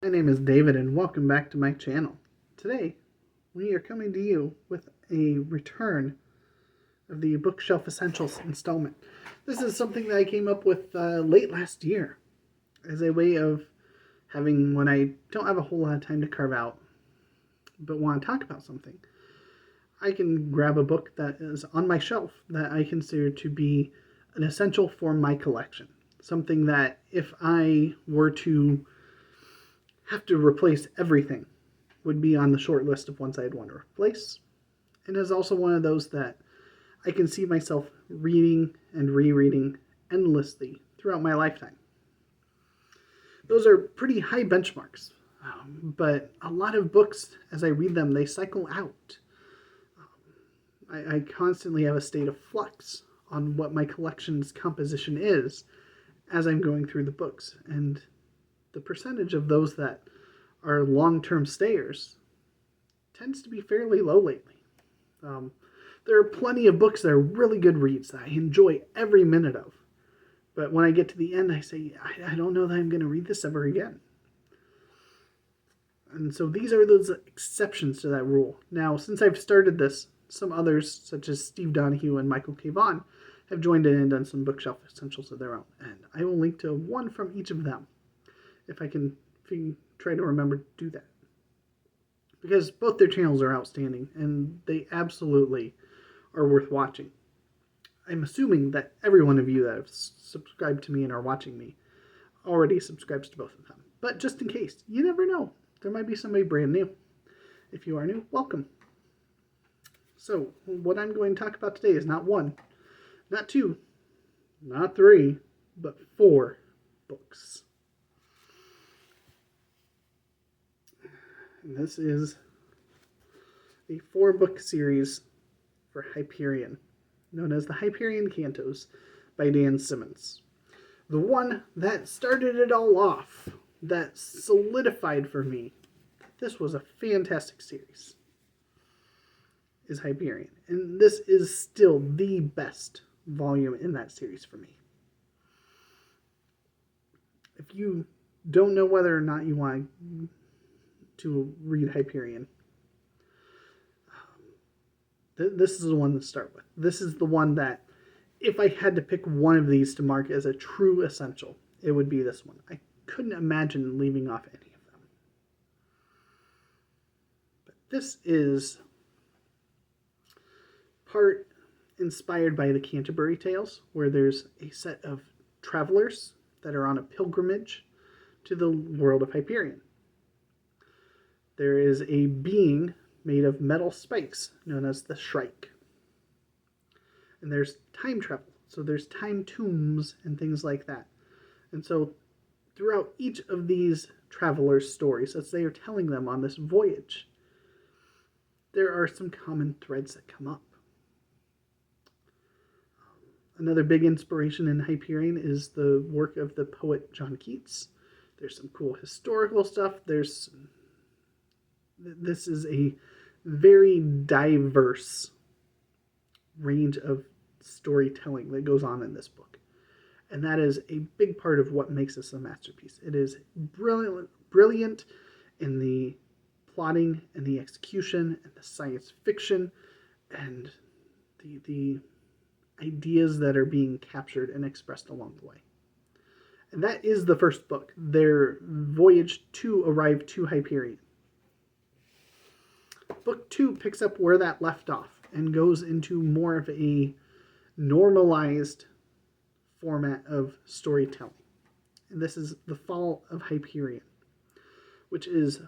My name is David and welcome back to my channel. Today we are coming to you with a return of the Bookshelf Essentials installment. This is something that I came up with late last year as a way of having, when I don't have a whole lot of time to carve out but want to talk about something, I can grab a book that is on my shelf that I consider to be an essential for my collection. Something that if I were to have to replace everything would be on the short list of ones I'd want to replace. And is also one of those that I can see myself reading and rereading endlessly throughout my lifetime. Those are pretty high benchmarks, but a lot of books, as I read them, they cycle out. I constantly have a state of flux on what my collection's composition is as I'm going through the books, and the percentage of those that are long-term stayers tends to be fairly low lately. There are plenty of books that are really good reads that I enjoy every minute of, but when I get to the end, I say, I don't know that I'm going to read this ever again. And so these are those exceptions to that rule. Now, since I've started this, some others, such as Steve Donahue and Michael K. Vaughan, have joined in and done some bookshelf essentials of their own, and I will link to one from each of them if I can try to remember to do that. Because both their channels are outstanding, and they absolutely are worth watching. I'm assuming that every one of you that have subscribed to me and are watching me already subscribes to both of them. But just in case, you never know. There might be somebody brand new. If you are new, welcome. So, what I'm going to talk about today is not one, not two, not three, but 4 books. And this is a 4-book series for Hyperion, known as the Hyperion Cantos by Dan Simmons. The one that started it all off, that solidified for me that this was a fantastic series, is Hyperion. And this is still the best volume in that series for me. If you don't know whether or not you want to read Hyperion, this is the one to start with. This is the one that, if I had to pick one of these to mark as a true essential, it would be this one. I couldn't imagine leaving off any of them. But this is part inspired by the Canterbury Tales, where there's a set of travelers that are on a pilgrimage to the world of Hyperion. There is a being made of metal spikes known as the Shrike. And there's time travel, so there's time tombs and things like that. And so throughout each of these travelers' stories, as they are telling them on this voyage, there are some common threads that come up. Another big inspiration in Hyperion is the work of the poet John Keats. There's some cool historical stuff. This is a very diverse range of storytelling that goes on in this book. And that is a big part of what makes this a masterpiece. It is brilliant in the plotting and the execution and the science fiction and the ideas that are being captured and expressed along the way. And that is the first book, their voyage to arrive to Hyperion. Book 2 picks up where that left off and goes into more of a normalized format of storytelling. And this is The Fall of Hyperion, which is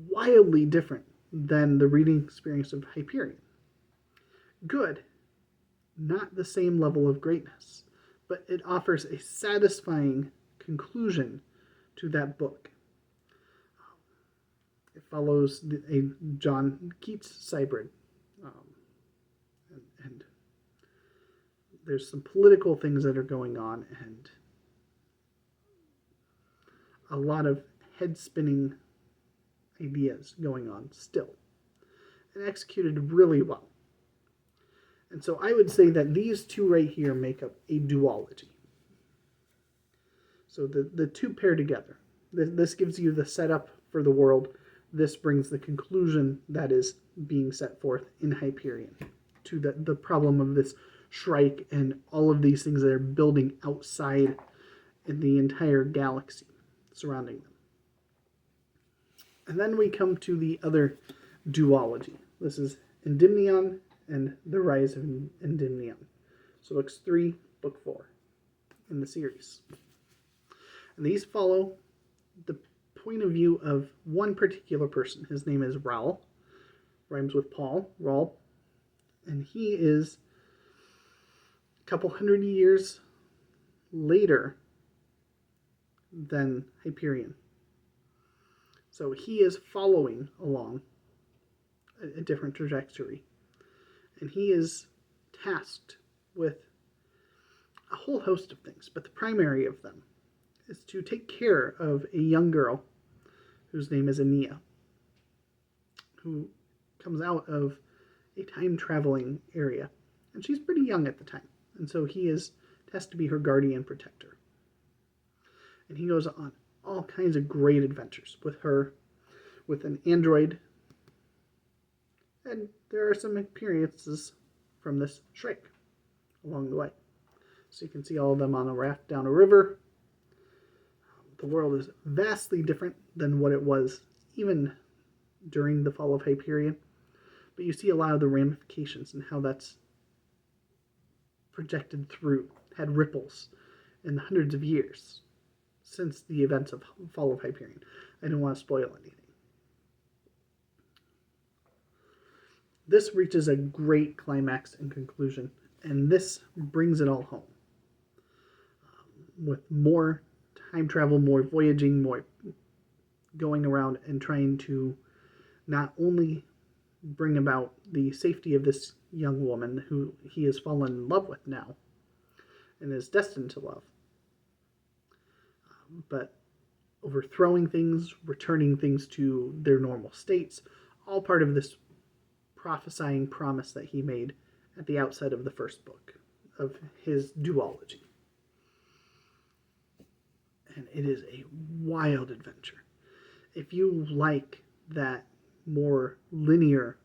wildly different than the reading experience of Hyperion. Good, not the same level of greatness, but it offers a satisfying conclusion to that book. It follows a John Keats hybrid, and there's some political things that are going on, and a lot of head-spinning ideas going on still, and executed really well. And so I would say that these two right here make up a duology. So the two pair together. This gives you the setup for the world. This brings the conclusion that is being set forth in Hyperion to the problem of this Shrike and all of these things that are building outside in the entire galaxy surrounding them. And then we come to the other duology. This is Endymion and the Rise of Endymion. So books 3, book 4 in the series. And these follow the point of view of one particular person. His name is Raul. Rhymes with Paul, Raul. And he is a couple hundred years later than Hyperion. So he is following along a different trajectory. And he is tasked with a whole host of things, but the primary of them is to take care of a young girl whose name is Ania, who comes out of a time-traveling area. And she's pretty young at the time, and so he is tasked to be her guardian protector. And he goes on all kinds of great adventures with her, with an android, and there are some experiences from this Shrike along the way. So you can see all of them on a raft down a river. The world is vastly different than what it was even during the fall of Hyperion, but you see a lot of the ramifications and how that's projected through, had ripples in hundreds of years since the events of fall of Hyperion. I don't want to spoil anything. This reaches a great climax and conclusion, and this brings it all home. With more time travel, more voyaging, more going around and trying to not only bring about the safety of this young woman who he has fallen in love with now and is destined to love, but overthrowing things, returning things to their normal states, all part of this prophesying promise that he made at the outset of the first book of his duology. And it is a wild adventure. If you like that more linear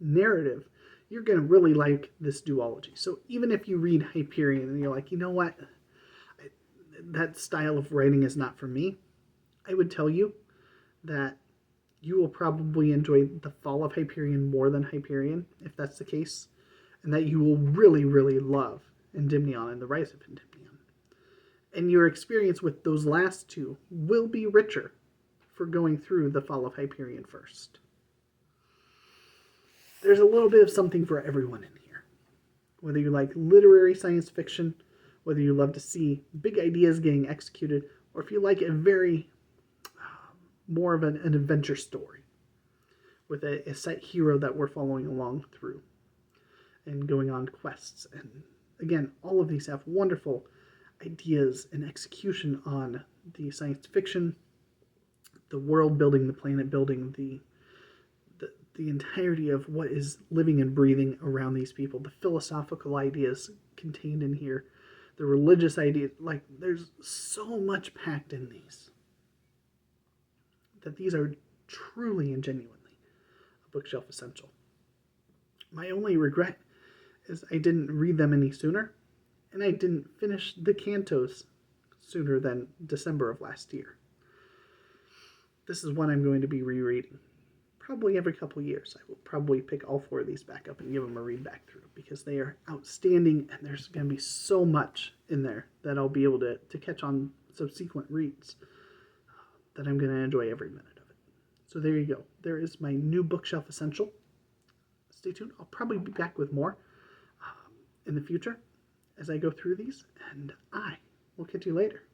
narrative, you're going to really like this duology. So even if you read Hyperion and you're like, you know what, that style of writing is not for me, I would tell you that you will probably enjoy the fall of Hyperion more than Hyperion, if that's the case, and that you will really, really love Endymion and the Rise of Endymion. And your experience with those last two will be richer for going through the fall of Hyperion first. There's a little bit of something for everyone in here. Whether you like literary science fiction, whether you love to see big ideas getting executed, or if you like a very more of an adventure story with a set hero that we're following along through and going on quests. And again, all of these have wonderful ideas and execution on the science fiction, the world building, the planet building, the entirety of what is living and breathing around these people, the philosophical ideas contained in here, the religious ideas. Like, there's so much packed in these that these are truly and genuinely a bookshelf essential. My only regret is I didn't read them any sooner, and I didn't finish the Cantos sooner than December of last year. This is one I'm going to be rereading. Probably every couple years. I will probably pick all 4 of these back up and give them a read back through, because they are outstanding, and there's going to be so much in there that I'll be able to catch on subsequent reads that I'm going to enjoy every minute of it. So there you go. There is my new bookshelf essential. Stay tuned. I'll probably be back with more in the future as I go through these, and I will catch you later.